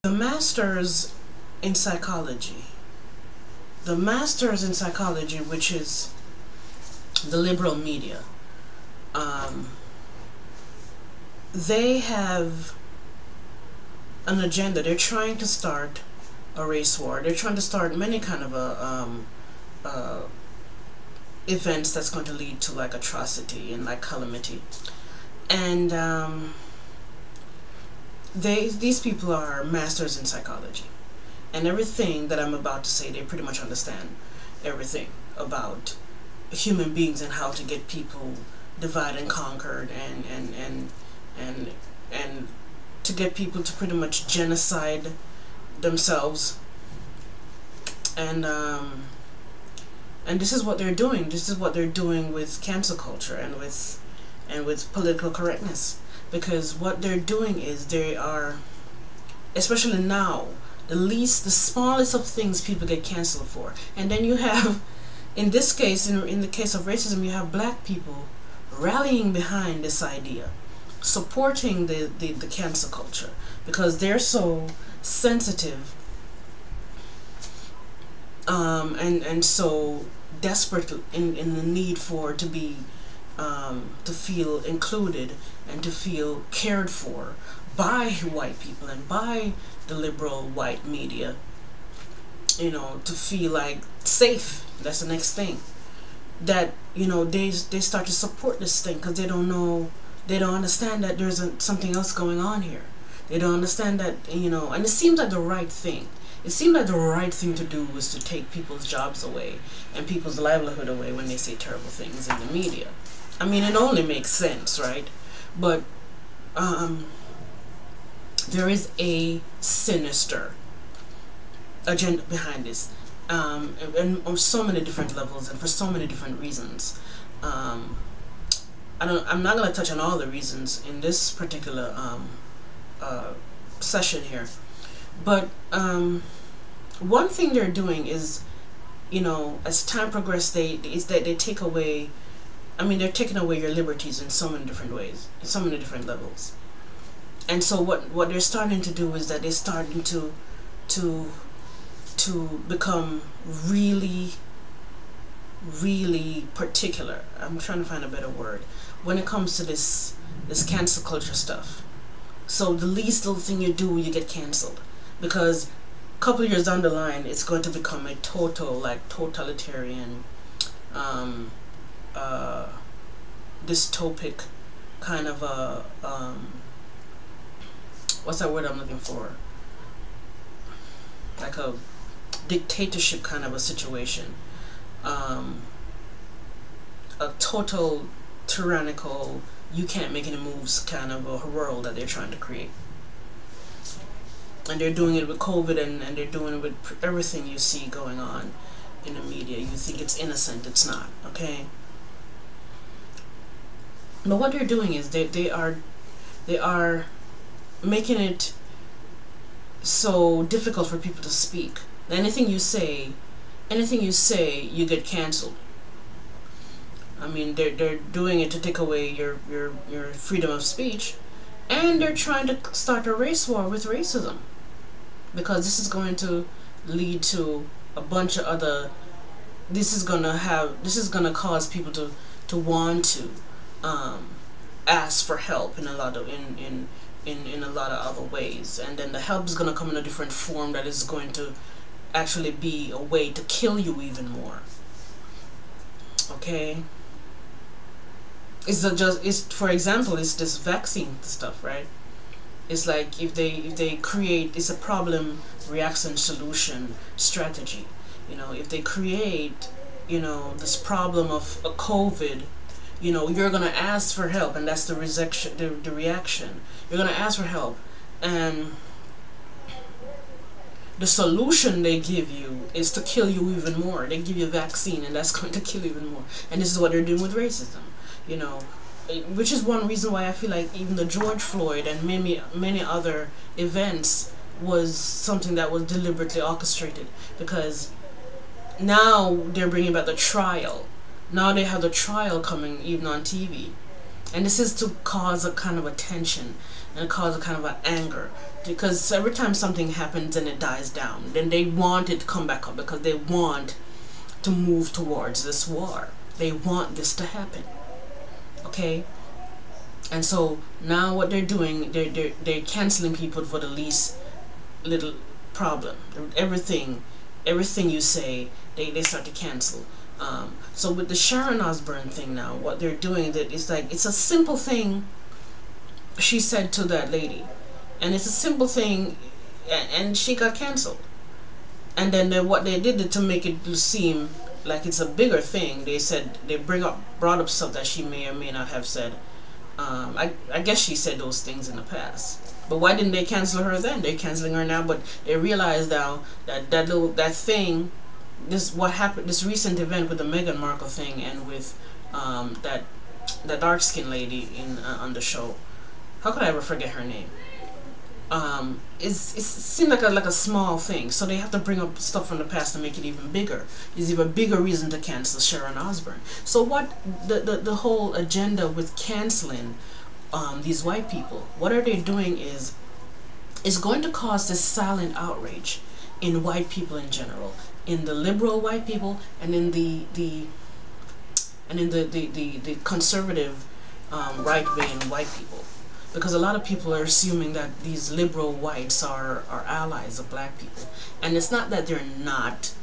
The masters in psychology. The masters in psychology, which is the liberal media, they have an agenda. They're trying to start a race war. They're trying to start many kind of events that's going to lead to like atrocity and like calamity. And these people are masters in psychology, and everything that I'm about to say, they pretty much understand everything about human beings and how to get people divided and conquered, and to get people to pretty much genocide themselves. And this is what they're doing. This is what they're doing with cancel culture and with political correctness. Because what they're doing is they are, especially now, the smallest of things people get canceled for. And then you have, in this case, in the case of racism, you have black people rallying behind this idea, supporting the cancel culture, because they're so sensitive and so desperate in the need to be to feel included and to feel cared for by white people and by the liberal white media, you know, to feel like safe. That's the next thing. That, you know, they start to support this thing because they don't understand that there's something else going on here. They don't understand that, you know, and it seems like the right thing. It seemed like the right thing to do was to take people's jobs away and people's livelihood away when they say terrible things in the media. I mean, it only makes sense, right? But there is a sinister agenda behind this, and on so many different levels and for so many different reasons. I'm not going to touch on all the reasons in this particular session here, but one thing they're doing is, you know, as time progresses, they take away. I mean, they're taking away your liberties in so many different ways, in so many different levels. And so what they're starting to do is that they're starting to become really, really particular. I'm trying to find a better word when it comes to this cancel culture stuff. So the least little thing you do, you get canceled, because a couple of years down the line, it's going to become a total, like, totalitarian, dystopic kind of a what's that word I'm looking for? Like a dictatorship kind of a situation, a total tyrannical, you can't make any moves kind of a world that they're trying to create. And they're doing it with COVID, and they're doing it with everything you see going on in the media. You think it's innocent, it's not, okay? But what they're doing is they are making it so difficult for people to speak. Anything you say, you get canceled. I mean, they're doing it to take away your freedom of speech, and they're trying to start a race war with racism, because this is going to lead to a bunch of other. This is gonna cause people to want to ask for help in a lot of in a lot of other ways, and then the help is going to come in a different form that is going to actually be a way to kill you even more. Okay, for example, it's this vaccine stuff, right? It's like if they create, it's a problem reaction solution strategy. You know, if they create, you know, this problem of a COVID, you know, you're gonna ask for help, and that's the reaction. You're gonna ask for help, and the solution they give you is to kill you even more. They give you a vaccine, and that's going to kill you even more. And this is what they're doing with racism, you know, which is one reason why I feel like even the George Floyd and many other events was something that was deliberately orchestrated, because now they're bringing back the trial Now they have the trial coming even on TV. And this is to cause a kind of a tension and cause a kind of an anger. Because every time something happens and it dies down, then they want it to come back up because they want to move towards this war. They want this to happen. Okay? And so now what they're doing, they're canceling people for the least little problem. Everything you say, they start to cancel. So with the Sharon Ozbourne thing now, what they're doing, that is like, it's a simple thing she said to that lady, and it's a simple thing, and she got canceled. And then what they did to make it seem like it's a bigger thing, they said they brought up stuff that she may or may not have said. I guess she said those things in the past. But why didn't they cancel her then? They're canceling her now, but they realize now that that thing, what happened, this recent event with the Meghan Markle thing, and with that dark skinned lady on the show. How could I ever forget her name? It seemed like a small thing, so they have to bring up stuff from the past to make it even bigger. There's even bigger reason to cancel Sharon Ozbourne. So what the whole agenda with canceling these white people, what are they doing is going to cause this silent outrage in white people in general, in the liberal white people, and in the conservative right-wing white people. Because a lot of people are assuming that these liberal whites are allies of black people. And it's not that they're not.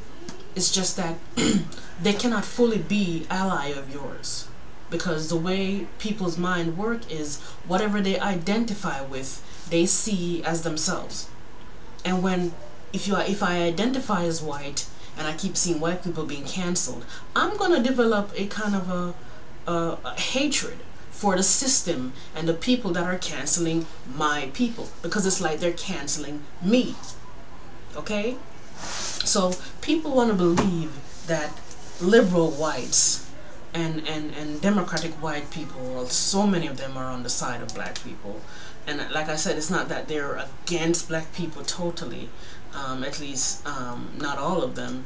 It's just that they cannot fully be ally of yours. Because the way people's mind work is whatever they identify with, they see as themselves. And if I identify as white and I keep seeing white people being canceled, I'm going to develop a kind of a hatred for the system and the people that are canceling my people, because it's like they're canceling me. Okay? So people want to believe that liberal whites and democratic white people, so many of them are on the side of black people. And like I said, it's not that they're against black people totally, at least not all of them.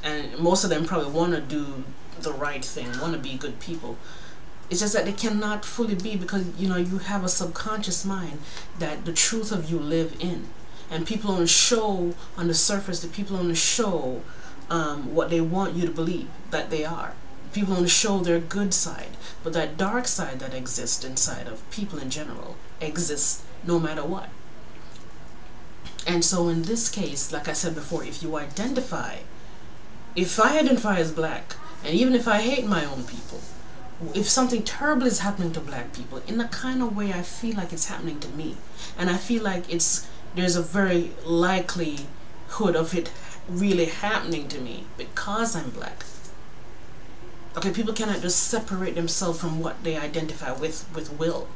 And most of them probably want to do the right thing, want to be good people. It's just that they cannot fully be, because you have a subconscious mind that the truth of you live in, and people only show on the surface, the people only show what they want you to believe that they are. People only show their good side, but that dark side that exists inside of people in general exists no matter what. And so in this case, like I said before, if I identify as black, and even if I hate my own people, if something terrible is happening to black people, in the kind of way I feel like it's happening to me, and I feel like there's a very likelihood of it really happening to me because I'm black. Okay, people cannot just separate themselves from what they identify with will.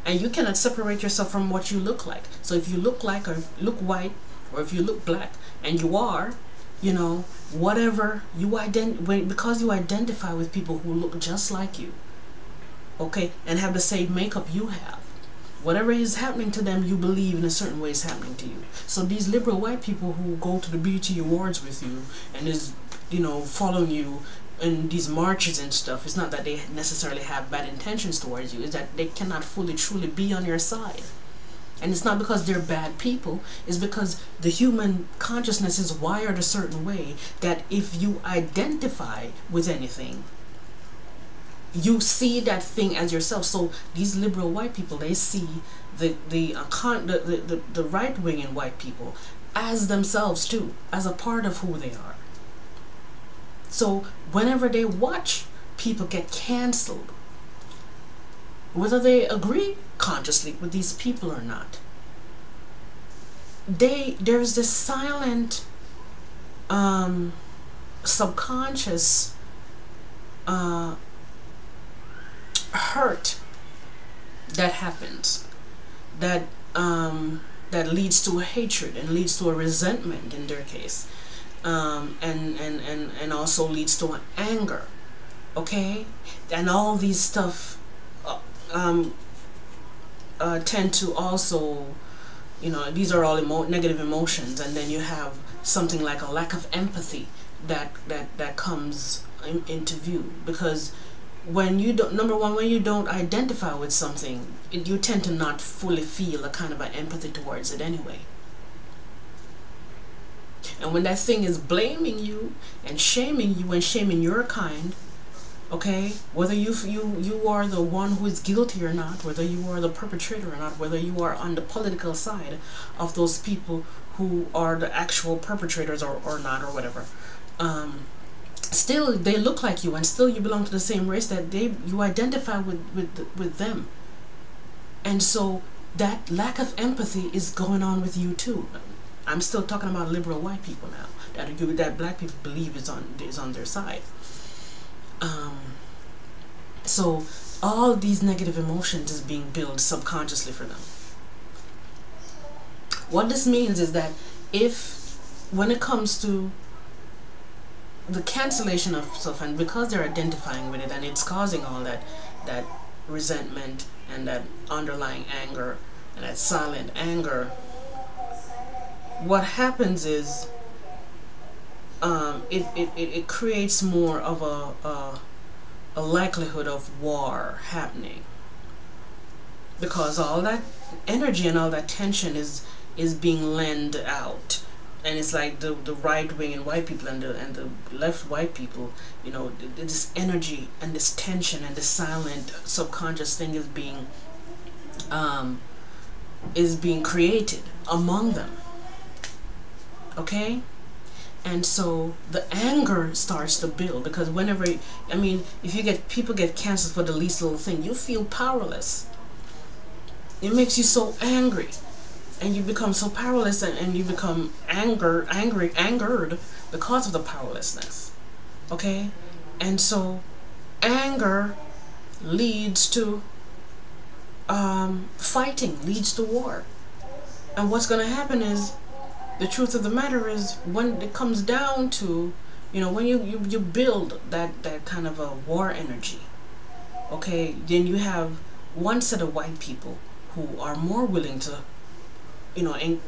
And you cannot separate yourself from what you look like. So if you look like, or look white, or if you look black, and you are, whatever you because you identify with people who look just like you, okay, and have the same makeup you have, whatever is happening to them, you believe in a certain way is happening to you. So these liberal white people who go to the BET Awards with you and is following you in these marches and stuff, it's not that they necessarily have bad intentions towards you, it's that they cannot fully truly be on your side. And it's not because they're bad people, it's because the human consciousness is wired a certain way that if you identify with anything, you see that thing as yourself. So these liberal white people, they see the right wing in white people as themselves too, as a part of who they are. So whenever they watch people get canceled, whether they agree consciously with these people or not, there's this silent subconscious hurt that happens, that leads to a hatred and leads to a resentment in their case, and also leads to an anger, okay, and all these stuff tend to also You know, these are all negative emotions, and then you have something like a lack of empathy that comes into view, because when you don't, number one, when you don't identify with something, you tend to not fully feel a kind of an empathy towards it anyway. And when that thing is blaming you and shaming you and shaming your kind, okay, whether you are the one who is guilty or not, whether you are the perpetrator or not, whether you are on the political side of those people who are the actual perpetrators or not, or whatever, still they look like you, and still you belong to the same race, that you identify with them. And so that lack of empathy is going on with you too. I'm still talking about liberal white people now, that black people believe is on their side. So all these negative emotions is being built subconsciously for them. What this means is that when it comes to the cancellation of stuff, and because they're identifying with it and it's causing all that resentment and that underlying anger and that silent anger, what happens is it creates more of a likelihood of war happening, because all that energy and all that tension is being lent out. And it's like the right wing and white people and the left white people, you know, this energy and this tension and this silent subconscious thing is being created among them. Okay? And so the anger starts to build, because whenever, I mean, if people get canceled for the least little thing, you feel powerless. It makes you so angry. And you become so powerless, and you become angered because of the powerlessness. Okay? And so anger leads to fighting, leads to war. And what's going to happen is, the truth of the matter is, when it comes down to, you know, when you build that kind of a war energy, okay, then you have one set of white people who are more willing to, you know, and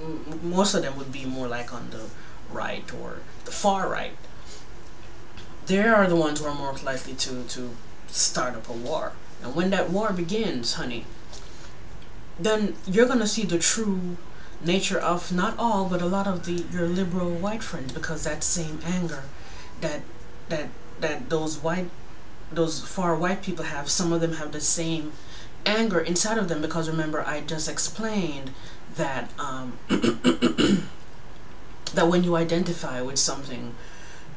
most of them would be more like on the right or the far right. They are the ones who are more likely to start up a war. And when that war begins, honey, then you're going to see the true nature of not all, but a lot of your liberal white friends, because that same anger that those far white people have, some of them have the same anger inside of them, because remember, I just explained that that when you identify with something,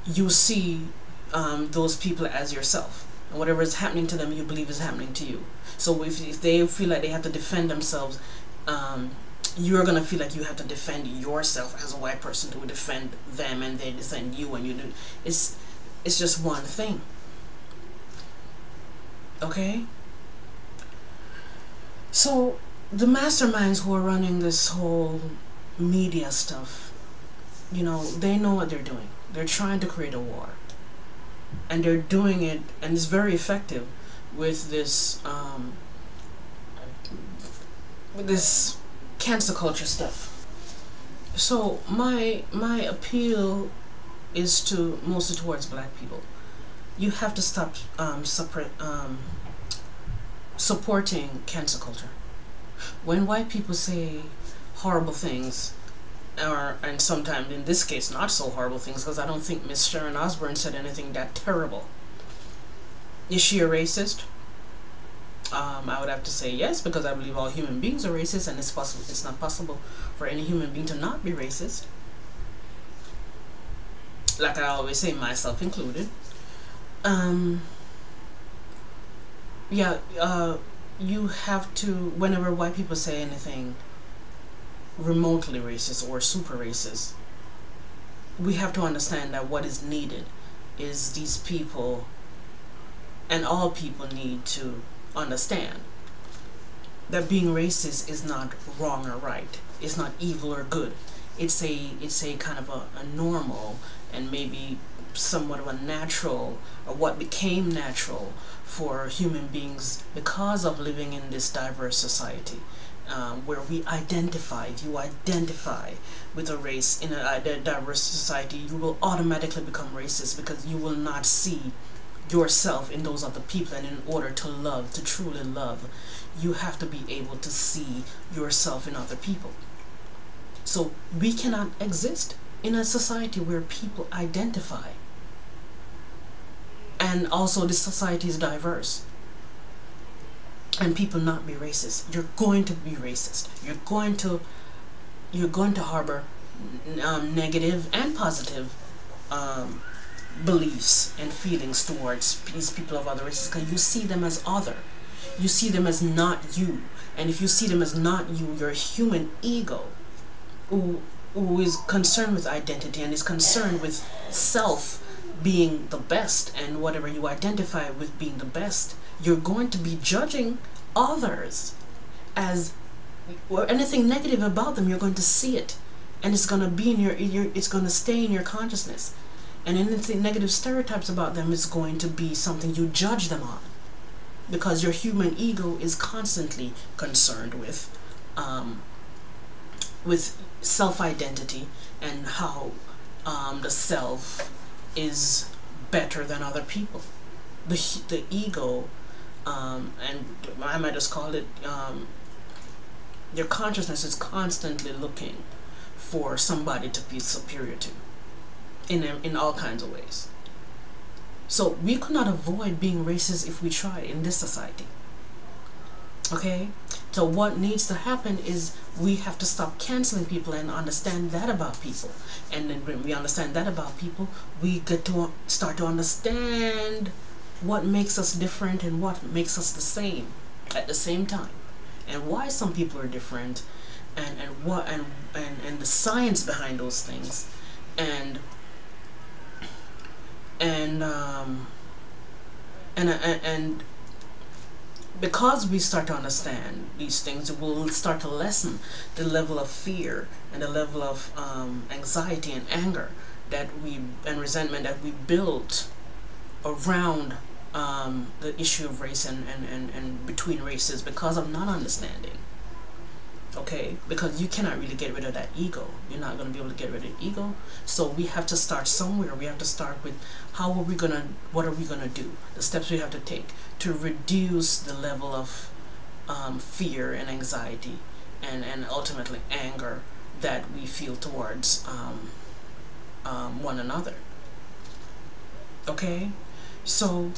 you see those people as yourself, and whatever is happening to them, you believe is happening to you. So if they feel like they have to defend themselves, you're gonna feel like you have to defend yourself as a white person to defend them, and they defend you, and you do. It's just one thing. Okay? So the masterminds who are running this whole media stuff, you know, they know what they're doing. They're trying to create a war, and they're doing it, and it's very effective with this cancel culture stuff. So my appeal is to mostly towards black people. You have to stop supporting cancel culture. When white people say horrible things, and sometimes in this case not so horrible things, because I don't think Miss Sharon Ozbourne said anything that terrible. Is she a racist? I would have to say yes, because I believe all human beings are racist, and it's not possible for any human being to not be racist. Like I always say, myself included. You have to, whenever white people say anything remotely racist or super racist, we have to understand that what is needed is these people, and all people need to understand that being racist is not wrong or right. It's not evil or good. It's a kind of a normal, and maybe somewhat of a natural, or what became natural for human beings because of living in this diverse society. where we identify, if you identify with a race in a diverse society, you will automatically become racist, because you will not see yourself in those other people. And in order to love, to truly love, you have to be able to see yourself in other people. So we cannot exist in a society where people identify, and also this society is diverse, and people not be racist. You're going to be racist. You're going to harbor negative and positive beliefs and feelings towards these people of other races, because you see them as other. You see them as not you. And if you see them as not you, your human ego, who is concerned with identity and is concerned with self being the best, and whatever you identify with being the best, you're going to be judging others as, or anything negative about them, you're going to see it, and it's going to be in it's going to stay in your consciousness. And anything negative stereotypes about them is going to be something you judge them on, because your human ego is constantly concerned with self-identity, and how the self is better than other people. The ego, and I might just call it, your consciousness is constantly looking for somebody to be superior to, in all kinds of ways. So we could not avoid being racist if we tried in this society. Okay? So what needs to happen is we have to stop canceling people and understand that about people. And then when we understand that about people, we get to start to understand what makes us different and what makes us the same at the same time. And why some people are different, and the science behind those things. And because we start to understand these things, it will start to lessen the level of fear and the level of anxiety and anger and resentment that we built around the issue of race and between races, because of not understanding. Okay, because you cannot really get rid of that ego. You're not going to be able to get rid of the ego. So we have to start somewhere. We have to start with what are we gonna do? The steps we have to take to reduce the level of fear and anxiety and ultimately anger that we feel towards one another. Okay, so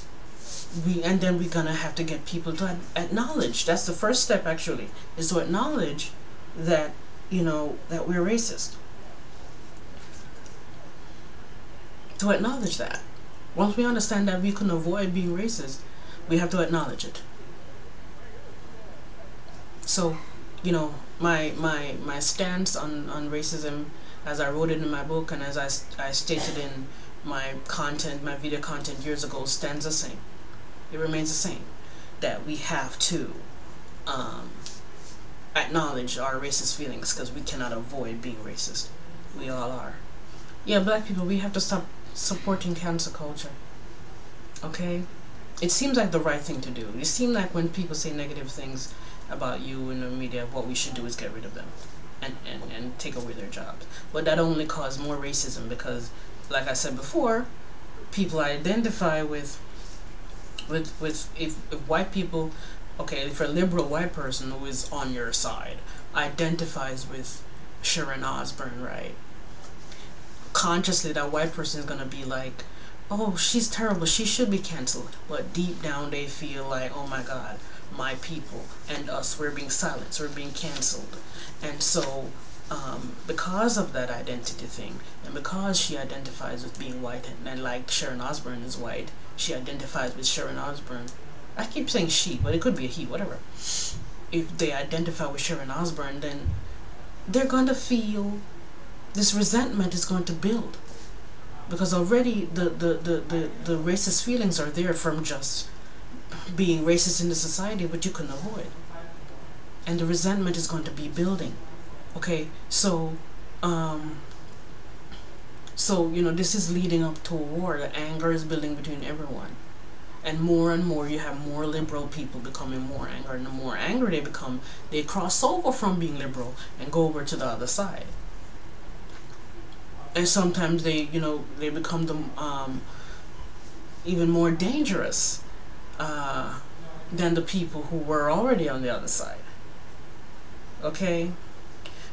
then we're gonna have to get people to acknowledge. That's the first step, actually, is to acknowledge that, that we're racist. To acknowledge that. Once we understand that we can avoid being racist, we have to acknowledge it. So, my stance on racism, as I wrote it in my book, and as I stated in my video content years ago, stands the same. It remains the same, that we have to acknowledge our racist feelings, because we cannot avoid being racist. We all are. Yeah, black people, we have to stop supporting cancel culture. Okay? It seems like the right thing to do. It seems like when people say negative things about you in the media, what we should do is get rid of them and take away their jobs. But that only causes more racism, because, like I said before, people identify with if white people, okay, if a liberal white person who is on your side identifies with Sharon Ozbourne, right? Consciously, that white person is going to be like, oh, she's terrible, she should be canceled. But deep down, they feel like, oh my God, my people and us, we're being silenced, we're being canceled. And so, because of that identity thing, and because she identifies with being white, and like Sharon Ozbourne is white, she identifies with Sharon Ozbourne. I keep saying she, but it could be a he, whatever. If they identify with Sharon Ozbourne, then they're going to feel this resentment is going to build, because already the racist feelings are there from just being racist in the society, but you can avoid, and the resentment is going to be building. Okay, so this is leading up to a war. The anger is building between everyone, and more you have more liberal people becoming more angry, and the more angry they become, they cross over from being liberal and go over to the other side. And sometimes they, you know, they become the even more dangerous than the people who were already on the other side. Okay,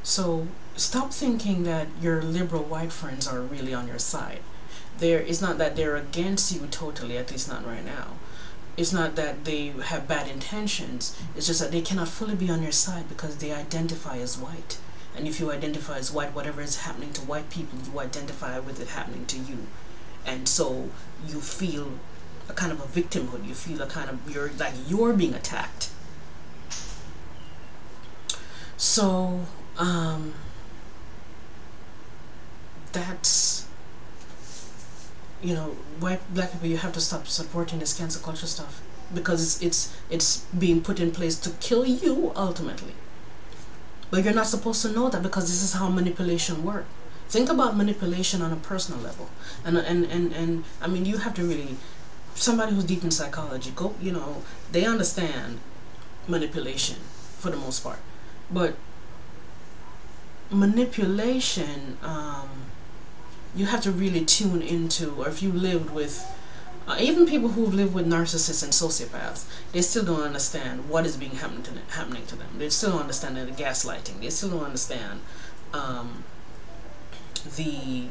so stop thinking that your liberal white friends are really on your side. It's not that they're against you totally, at least not right now. It's not that they have bad intentions. It's just that they cannot fully be on your side because they identify as white. And if you identify as white, whatever is happening to white people, you identify with it happening to you. And so you feel a kind of a victimhood. You feel a kind of, you're being attacked. So that's, you know, black people, you have to stop supporting this cancel culture stuff, because it's being put in place to kill you ultimately. But you're not supposed to know that, because this is how manipulation works. Think about manipulation on a personal level, and I mean, you have to really, somebody who's deep in psychology, go, you know, they understand manipulation for the most part. But manipulation, you have to really tune into, or if you lived with, even people who've lived with narcissists and sociopaths, they still don't understand what is being happening to them. They still don't understand the gaslighting. They still don't understand the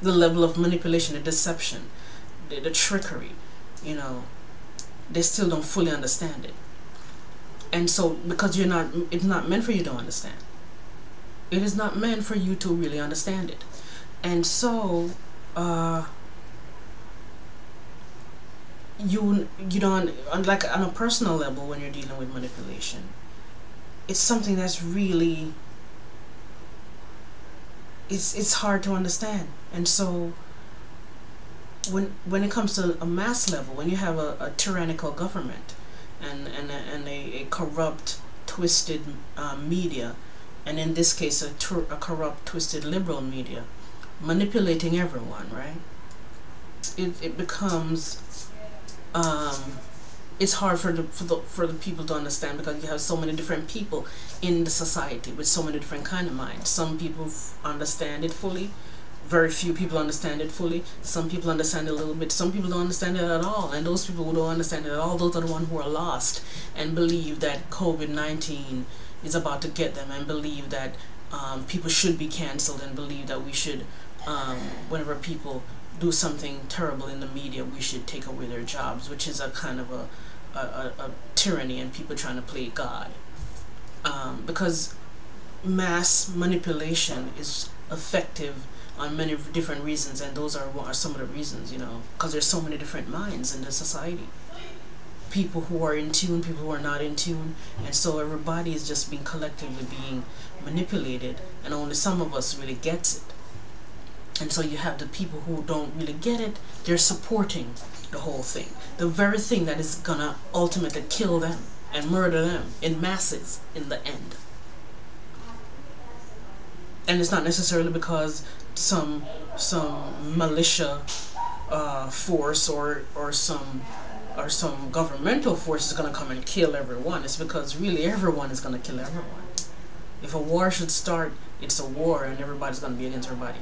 level of manipulation, the deception, the trickery. You know, they still don't fully understand it. And so, because it's not meant for you to understand. It is not meant for you to really understand it. And so you don't, like on a personal level, when you're dealing with manipulation, it's something that's really, it's hard to understand. And so when it comes to a mass level, when you have a tyrannical government and a corrupt, twisted media, and in this case a corrupt, twisted liberal media manipulating everyone, right? It becomes it's hard for the people to understand, because you have so many different people in the society with so many different kind of minds. Some people understand it fully, very few people understand it fully. Some people understand it a little bit, some people don't understand it at all. And those people who don't understand it at all, those are the ones who are lost and believe that COVID-19 is about to get them, and believe that people should be cancelled, and believe that we should, whenever people do something terrible in the media, we should take away their jobs, which is a kind of a tyranny, and people trying to play God. Because mass manipulation is effective on many different reasons, and those are some of the reasons, you know, because there's so many different minds in the society. People who are in tune, people who are not in tune, and so everybody is just being collectively being manipulated, and only some of us really gets it. And so you have the people who don't really get it, they're supporting the whole thing, the very thing that is gonna ultimately kill them and murder them in masses in the end. And it's not necessarily because some militia force or some governmental force is going to come and kill everyone. It's because really everyone is going to kill everyone. If a war should start, it's a war, and everybody's going to be against everybody.